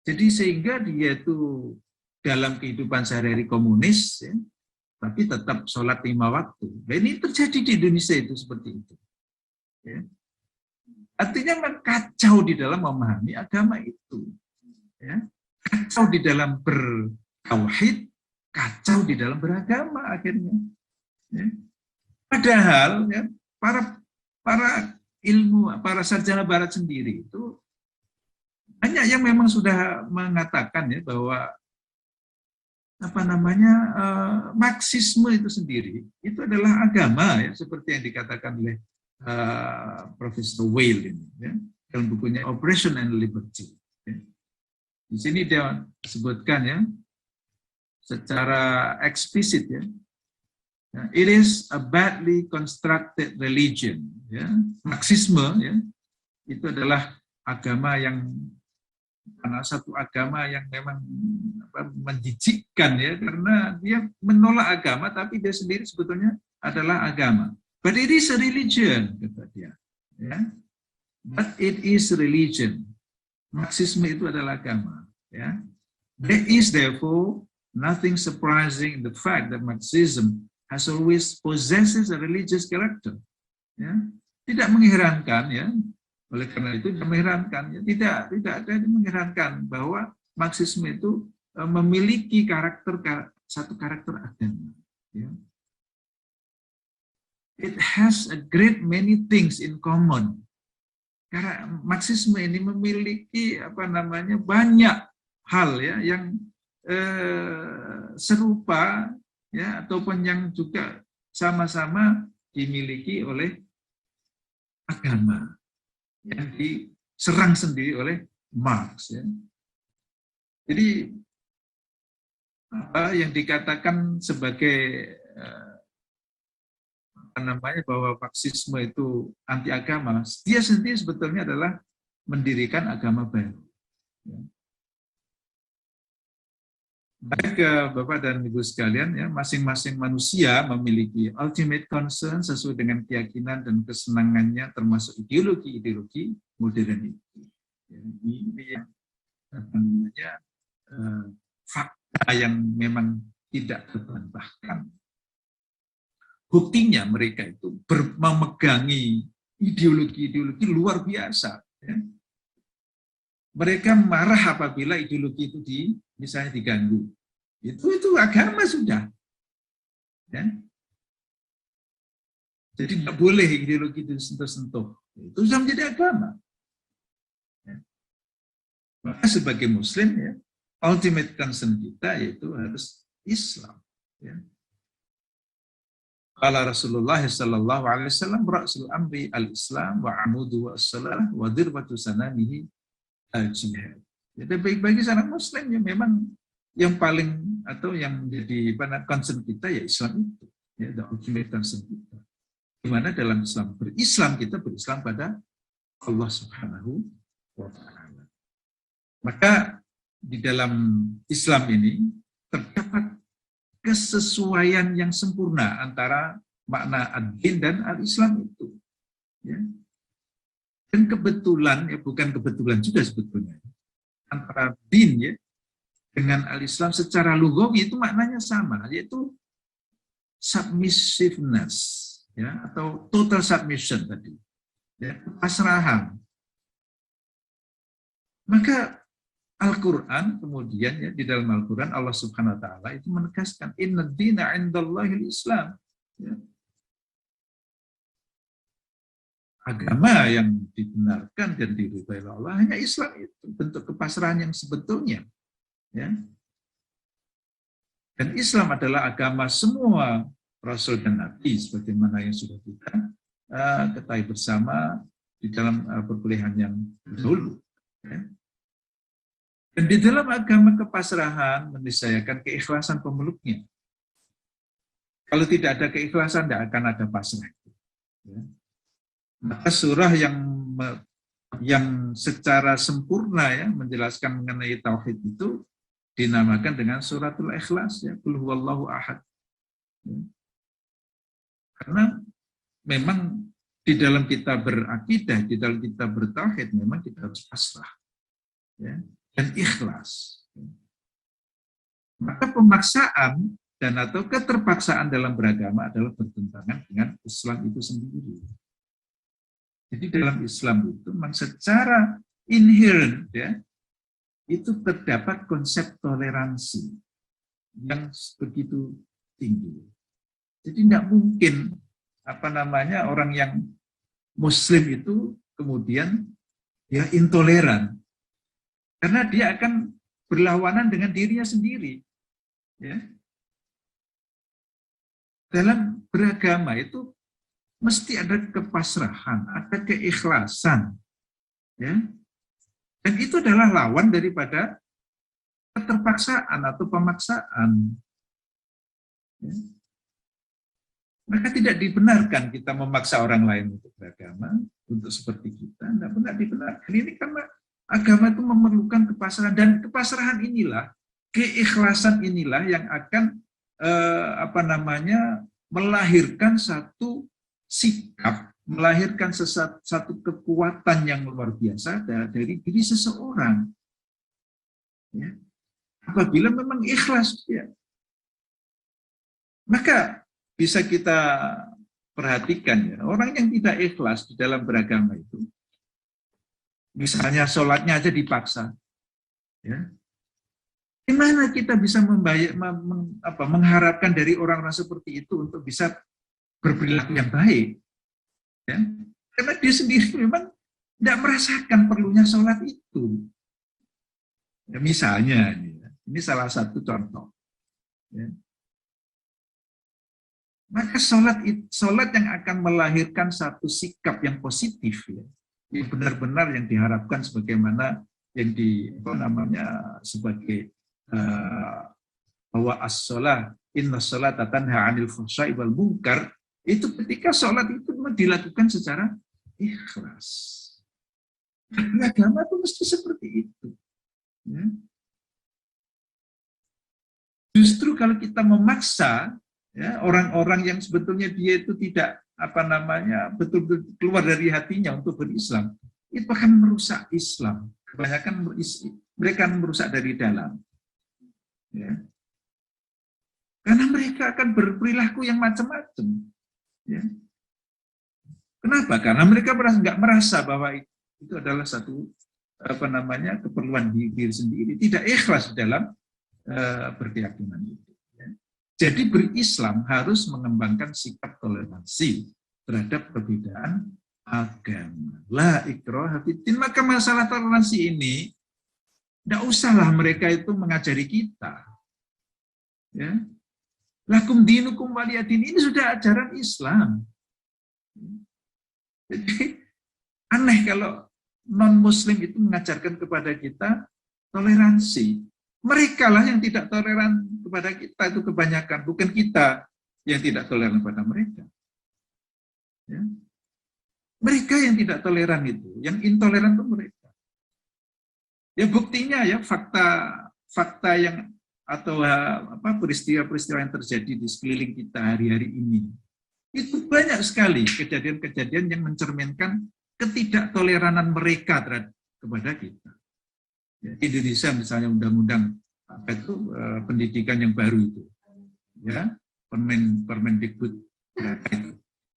Jadi sehingga dia itu dalam kehidupan sehari-hari komunis, ya, tapi tetap sholat 5 waktu. Dan ini terjadi di Indonesia itu seperti itu. Ya. Artinya kacau di dalam memahami agama itu. Ya. Kacau di dalam bertauhid, kacau di dalam beragama akhirnya. Ya. Padahal ya, para ilmu, para sarjana barat sendiri itu banyak yang memang sudah mengatakan ya bahwa Marxisme itu sendiri itu adalah agama ya, seperti yang dikatakan oleh Profesor Weil ini ya, dalam bukunya Oppression and Liberty. Ya. Di sini dia sebutkan ya secara eksplisit ya, it is a badly constructed religion. Ya. Marxisme ya, itu adalah agama yang satu agama yang memang menjijikkan ya, karena dia menolak agama tapi dia sendiri sebetulnya adalah agama. But it is a religion, kata dia. Ya. But it is religion. Marxisme itu adalah agama. Ya. There is therefore nothing surprising in the fact that Marxism has always possesses a religious character. Ya. Tidak mengherankan ya. Oleh karena itu mengherankan, ya, tidak ada yang mengherankan bahwa Marxisme itu memiliki satu karakter agama. Ya. It has a great many things in common. Karena Marxisme ini memiliki banyak hal ya yang serupa ya ataupun yang juga sama-sama dimiliki oleh agama yang diserang sendiri oleh Marx. Ya. Jadi apa yang dikatakan sebagai bahwa Marxisme itu anti agama, dia sendiri sebetulnya adalah mendirikan agama baru. Ya. Baik Bapak dan Ibu sekalian, ya, masing-masing manusia memiliki ultimate concern sesuai dengan keyakinan dan kesenangannya, termasuk ideologi-ideologi modern itu. Ya, ini yang fakta yang memang tidak terbantahkan. Buktinya mereka itu memegangi ideologi-ideologi luar biasa. Ya. Mereka marah apabila ideologi itu misalnya diganggu. Itu agama sudah. Ya. Jadi tidak boleh ideologi itu sentuh-sentuh. Itu sudah menjadi agama. Ya. Maka sebagai Muslim, ya, ultimate concern kita yaitu harus Islam. Ya. Qala Rasulullah sallallahu alaihi wasallam ra'sul amri al-Islam wa amudu wa as-salah wa dirwatu sanamihi al-jihad. Jadi bagi seorang Muslim yang memang yang paling atau yang menjadi concern kita ya Islam itu, ya, the ultimate concern kita. Di mana dalam Islam kita berislam pada Allah Subhanahu wa taala. Maka di dalam Islam ini terdapat kesesuaian yang sempurna antara makna ad-din dan al-Islam itu. Ya. Dan kebetulan, ya bukan kebetulan juga sebetulnya, antara din ya dengan al-Islam secara lugawi itu maknanya sama, yaitu submissiveness, ya, atau total submission tadi, ya, pasrahan. Maka Al-Quran kemudian ya di dalam Al-Quran Allah Subhanahu Wa Taala itu menegaskan inna dina indallahil Islam. Ya. Agama yang dibenarkan dan diridhai Allah hanya Islam itu, bentuk kepasrahan yang sebetulnya. Ya. Dan Islam adalah agama semua Rasul dan Nabi, sebagaimana yang sudah kita ketahui bersama di dalam perkuliahan yang dahulu. Dan di dalam agama kepasrahan meniscayakan keikhlasan pemeluknya. Kalau tidak ada keikhlasan, tidak akan ada pasrah. Maka surah yang secara sempurna ya menjelaskan mengenai tauhid itu dinamakan dengan suratul Ikhlas, ya, Qul huwallahu ahad. Ya. Karena memang di dalam kita berakidah, di dalam kita bertauhid, memang kita harus pasrah, ya, dan ikhlas. Maka pemaksaan dan atau keterpaksaan dalam beragama adalah bertentangan dengan Islam itu sendiri. Jadi dalam Islam itu memang secara inherent, ya, itu terdapat konsep toleransi yang begitu tinggi. Jadi tidak mungkin orang yang Muslim itu kemudian dia intoleran, karena dia akan berlawanan dengan dirinya sendiri. Ya. Dalam beragama itu mesti ada kepasrahan, ada keikhlasan, ya. Dan itu adalah lawan daripada keterpaksaan atau pemaksaan. Ya. Maka tidak dibenarkan kita memaksa orang lain untuk beragama, untuk seperti kita. Tidak benar dibenarkan. Ini karena agama itu memerlukan kepasrahan. Dan kepasrahan inilah, keikhlasan inilah yang akan melahirkan satu sikap, melahirkan satu kekuatan yang luar biasa dari diri seseorang. Ya. Apabila memang ikhlas, ya. Maka bisa kita perhatikan, ya, orang yang tidak ikhlas di dalam beragama itu, misalnya sholatnya aja dipaksa, ya. Gimana kita bisa mengharapkan dari orang-orang seperti itu untuk bisa berperilaku yang baik? Ya? Karena dia sendiri memang tidak merasakan perlunya sholat itu. Ya, misalnya, ini salah satu contoh. Ya. Maka sholat yang akan melahirkan satu sikap yang positif, ya, yang benar-benar yang diharapkan sebagaimana yang sebagai bahwa as-sholat inna sholata tanha 'anil fahsya'i wal munkar, itu ketika sholat itu dilakukan secara ikhlas. Agama itu mesti seperti itu. Ya. Justru kalau kita memaksa, ya, orang-orang yang sebetulnya dia itu tidak betul-betul keluar dari hatinya untuk berislam, itu akan merusak Islam. Kebanyakan mereka akan merusak dari dalam. Ya. Karena mereka akan berperilaku yang macam-macam. Ya. Kenapa? Karena mereka nggak merasa bahwa itu adalah satu keperluan diri sendiri, tidak ikhlas dalam berkeyakinan itu. Ya. Jadi berislam harus mengembangkan sikap toleransi terhadap perbedaan agama. La ikraha fiddin. Maka masalah toleransi ini tidak usahlah mereka itu mengajari kita. Ya. Lakum dinukum waliyadin, ini sudah ajaran Islam. Jadi aneh kalau non-Muslim itu mengajarkan kepada kita toleransi. Mereka lah yang tidak toleran kepada kita, itu kebanyakan. Bukan kita yang tidak toleran kepada mereka. Ya. Mereka yang tidak toleran itu, yang intoleran itu mereka. Ya buktinya ya fakta yang atau peristiwa-peristiwa yang terjadi di sekeliling kita hari-hari ini. Itu banyak sekali kejadian-kejadian yang mencerminkan ketidaktoleranan mereka kepada kita. Ya, Indonesia misalnya undang-undang pendidikan yang baru itu, ya, Permendikbud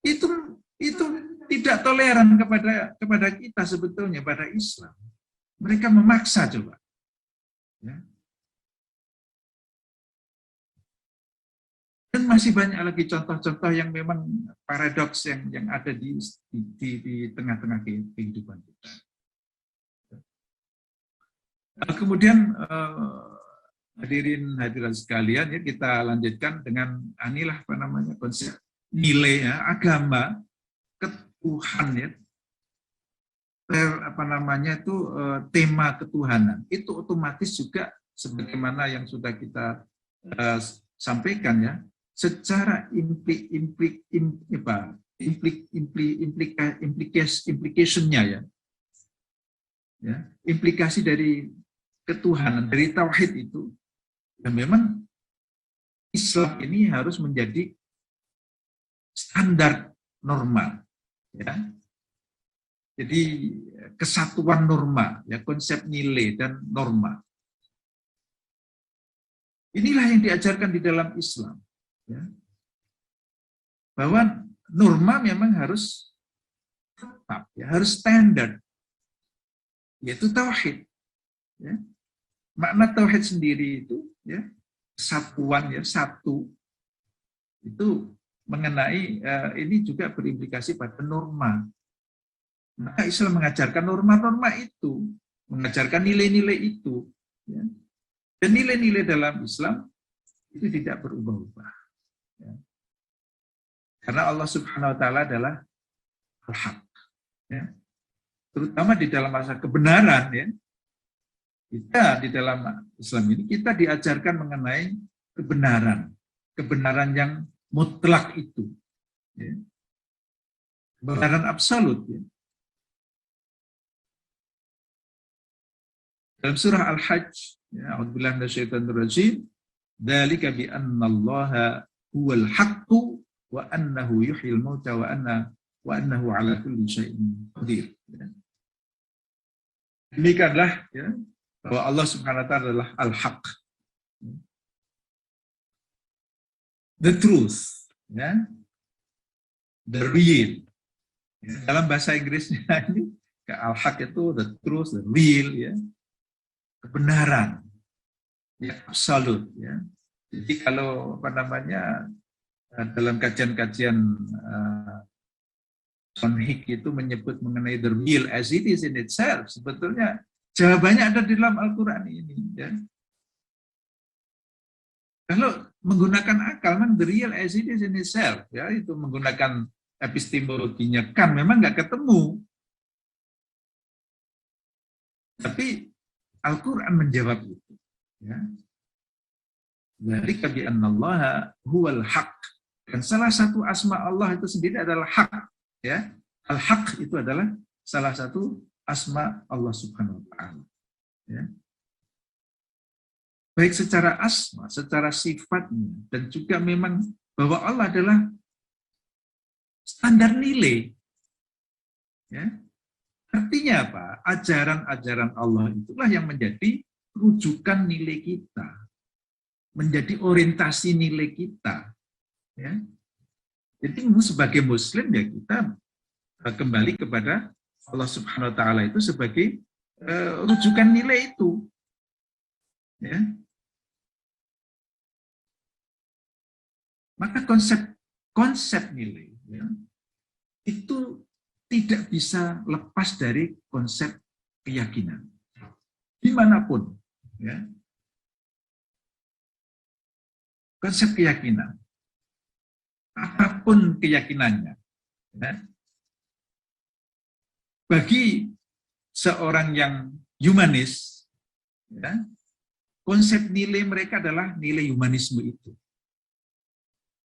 itu tidak toleran kepada kita sebetulnya, pada Islam. Mereka memaksa coba. Ya. Dan masih banyak lagi contoh-contoh yang memang paradoks yang ada di tengah-tengah kehidupan kita. Kemudian Hadirin hadirat sekalian, ya kita lanjutkan dengan inilah apa namanya konsep nilai ya, agama, ketuhan ya, apa namanya itu tema ketuhanan itu otomatis juga sebagaimana yang sudah kita sampaikan ya, secara implication-nya ya, implikasi dari ketuhanan dari tauhid itu. Dan memang Islam ini harus menjadi standar norma, ya. Jadi kesatuan norma, ya konsep nilai dan norma. Inilah yang diajarkan di dalam Islam, ya. Bahwa norma memang harus tetap, ya, harus standar, yaitu tauhid. Ya. Makna tauhid sendiri itu ya kesatuan ya satu itu mengenai ini juga berimplikasi pada norma. Maka Islam mengajarkan norma-norma itu, mengajarkan nilai-nilai itu. Ya. Dan nilai-nilai dalam Islam itu tidak berubah-ubah. Ya. Karena Allah Subhanahu Wa Taala adalah al-haq. Ya. Terutama di dalam masa kebenaran ya. Kita di dalam Islam ini kita diajarkan mengenai kebenaran, kebenaran yang mutlak itu, ya. Kebenaran absolut. Ya. Dalam surah Al-Hajj, ya, A'udzubillahi minasyaitonir rajim, dzalika bi annallaha huwal haqqu wa annahu yuhyil mauta wa annahu ala kulli syai'in qadir. Ya. Demikianlah ya, bahwa Allah Subhanahu wa taala adalah al-haq. The truth, ya. The real. Ya, dalam bahasa Inggrisnya ini al-haq itu the truth, the real ya. Kebenaran. Ya, absolut ya. Jadi kalau apa namanya dalam kajian-kajian John Hick itu menyebut mengenai the real as it is in itself, sebetulnya jawabannya ada di dalam Al-Quran ini. Ya. Kalau menggunakan akal, memang the real as it is in itself, ya, itu menggunakan epistemologinya kan memang nggak ketemu. Tapi Al-Quran menjawab itu. Ya. Dzalika bi annallaha huwal haq. Dan salah satu asma Allah itu sendiri adalah hak. Ya. Al-haq itu adalah salah satu asma Allah Subhanahu wa taala. Ya. Baik secara asma, secara sifatnya, dan juga memang bahwa Allah adalah standar nilai. Ya. Artinya apa? Ajaran-ajaran Allah itulah yang menjadi rujukan nilai kita, menjadi orientasi nilai kita. Ya. Jadi sebagai Muslim ya kita kembali kepada Allah Subhanahu wa taala itu sebagai rujukan nilai itu. Ya. Maka konsep nilai ya, itu tidak bisa lepas dari konsep keyakinan. Dimanapun. Ya. Konsep keyakinan. Apapun keyakinannya. Ya. Bagi seorang yang humanis, ya, konsep nilai mereka adalah nilai humanisme itu.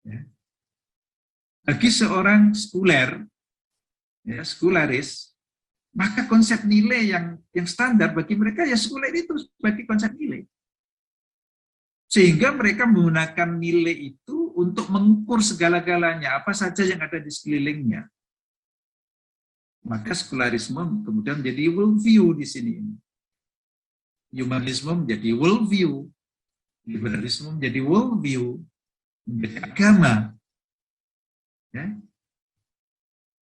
Ya. Bagi seorang sekuler, ya, sekularis, maka konsep nilai yang standar bagi mereka ya sekuler itu sebagai konsep nilai. Sehingga mereka menggunakan nilai itu untuk mengukur segala-galanya, apa saja yang ada di sekelilingnya. Maka sekularisme kemudian menjadi worldview di sini. Humanisme menjadi worldview. Liberalisme menjadi worldview. Menjadi agama. Ya.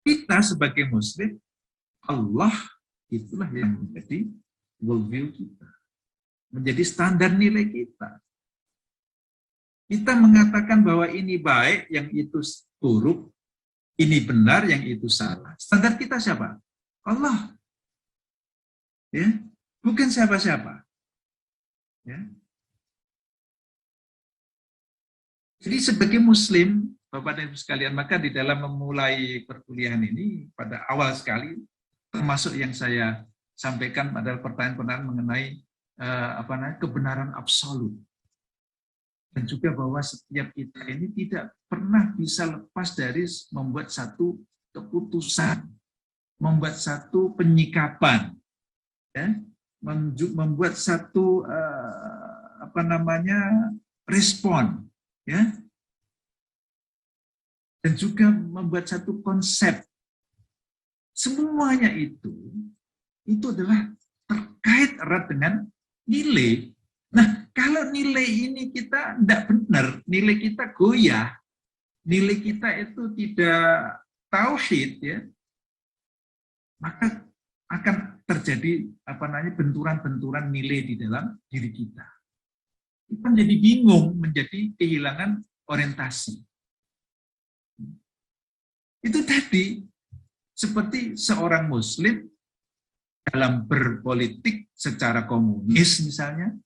Kita sebagai Muslim, Allah itulah yang menjadi worldview kita. Menjadi standar nilai kita. Kita mengatakan bahwa ini baik, yang itu buruk, ini benar, yang itu salah. Standar kita siapa? Allah. Ya, bukan siapa-siapa. Ya. Jadi sebagai Muslim, Bapak dan Ibu sekalian, maka di dalam memulai perkuliahan ini pada awal sekali, termasuk yang saya sampaikan adalah pertanyaan-pertanyaan mengenai kebenaran absolut. Dan juga bahwa setiap kita ini tidak pernah bisa lepas dari membuat satu keputusan, membuat satu penyikapan, ya, membuat satu respon, ya, dan juga membuat satu konsep. Semuanya itu adalah terkait erat dengan nilai. Nah, kalau nilai ini kita tidak benar, nilai kita goyah, nilai kita itu tidak tauhid, ya, maka akan terjadi benturan-benturan nilai di dalam diri kita. Kita menjadi bingung, menjadi kehilangan orientasi. Itu tadi, seperti seorang Muslim dalam berpolitik secara komunis misalnya,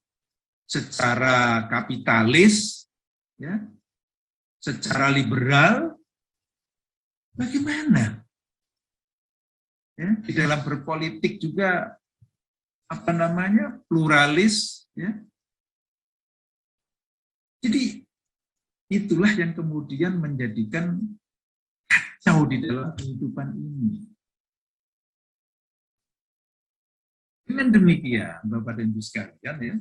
secara kapitalis, ya, secara liberal, bagaimana? Ya, di dalam berpolitik juga pluralis, ya. Jadi itulah yang kemudian menjadikan kacau di dalam kehidupan ini. Dengan demikian, Bapak dan Ibu sekalian, ya,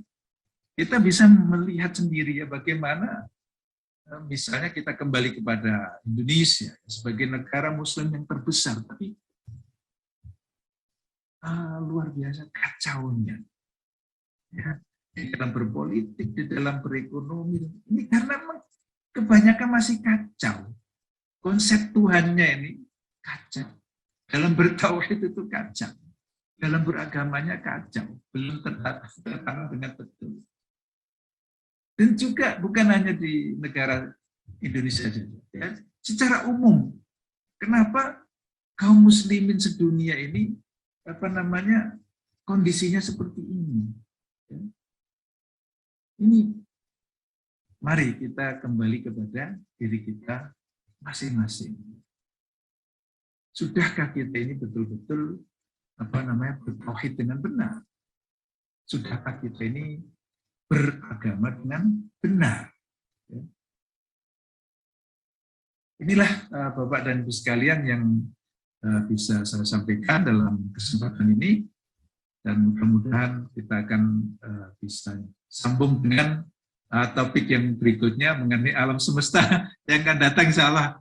kita bisa melihat sendiri ya bagaimana misalnya kita kembali kepada Indonesia sebagai negara Muslim yang terbesar, tapi luar biasa kacaunya, ya, di dalam berpolitik, di dalam berekonomi. Ini karena kebanyakan masih kacau. Konsep Tuhannya ini kacau. Dalam bertauhid itu kacau. Dalam beragamanya kacau. Belum tertata dengan betul. Dan juga bukan hanya di negara Indonesia saja, ya, secara umum. Kenapa kaum muslimin sedunia ini kondisinya seperti ini? Ya. Ini mari kita kembali kepada diri kita masing-masing. Sudahkah kita ini betul-betul bertauhid dengan benar? Sudahkah kita ini beragama dengan benar? Ya. Inilah Bapak dan Ibu sekalian yang bisa saya sampaikan dalam kesempatan ini, dan mudah-mudahan kita akan bisa sambung dengan topik yang berikutnya mengenai alam semesta yang akan datang, insya Allah.